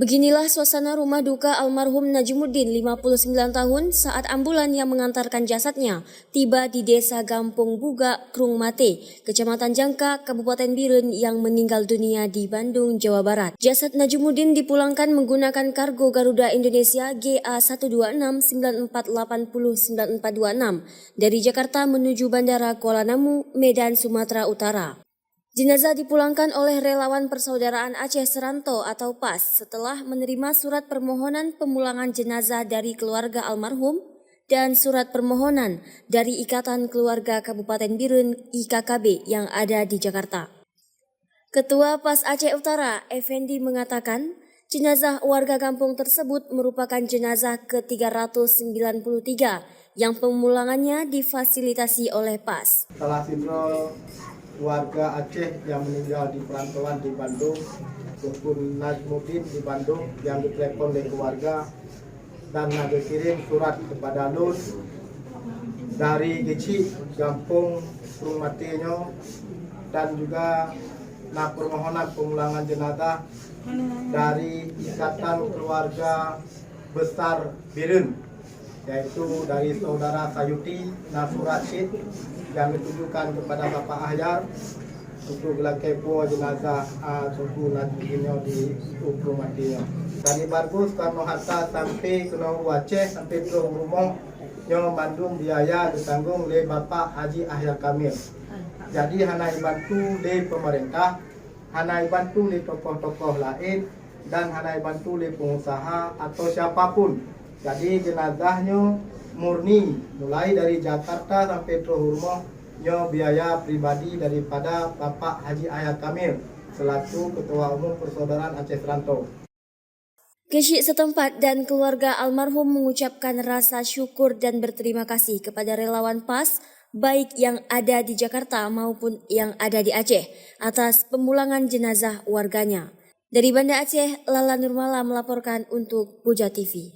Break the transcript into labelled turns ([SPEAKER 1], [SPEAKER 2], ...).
[SPEAKER 1] Beginilah suasana rumah duka almarhum Najimuddin 59 tahun saat ambulan yang mengantarkan jasadnya tiba di Desa Gampung Buga, Krung Mate, Kecamatan Jangka, Kabupaten Biren yang meninggal dunia di Bandung, Jawa Barat. Jasad Najimuddin dipulangkan menggunakan kargo Garuda Indonesia GA12694809426 dari Jakarta menuju Bandara Kuala Namu, Medan, Sumatera Utara. Jenazah dipulangkan oleh relawan Persaudaraan Aceh Seranto atau PAS setelah menerima surat permohonan pemulangan jenazah dari keluarga almarhum dan surat permohonan dari Ikatan Keluarga Kabupaten Biren IKKB yang ada di Jakarta. Ketua PAS Aceh Utara, Effendi mengatakan, jenazah warga kampung tersebut merupakan jenazah ke-393 yang pemulangannya difasilitasi oleh PAS.
[SPEAKER 2] Setelah simbol warga Aceh yang meninggal di perantauan di Bandung, Tungkun Najimuddin di Bandung yang ditelepon oleh keluarga dan kirim surat kepada Lun dari Geci Gampung Krung Matenyo dan juga permohonan pemulangan jenazah dari Ikatan Keluarga Besar Biren, yaitu dari saudara Sayuti Nasur Rashid yang ditujukan kepada Bapak Ahyar untuk gelar kepo jenazah Tungku Najimuddin di Krung Mate. Dari Bargo Soekarno-Hatta sampai ke Aceh sampai ke rumah yang Bandung biaya ditanggung oleh Bapak Haji Ahyar Kamil. Jadi hanya bantu oleh pemerintah, hanya bantu oleh tokoh-tokoh lain dan hanya bantu oleh pengusaha atau siapapun. Jadi jenazahnya murni mulai dari Jakarta sampai ke rumah nyo biaya pribadi daripada Bapak Haji Ahyar Kamil selaku Ketua Umum Persaudaraan Aceh Seranto.
[SPEAKER 1] Kesyik setempat dan keluarga almarhum mengucapkan rasa syukur dan berterima kasih kepada relawan PAS baik yang ada di Jakarta maupun yang ada di Aceh atas pemulangan jenazah warganya. Dari Banda Aceh, Lala Nurmala melaporkan untuk Puja TV.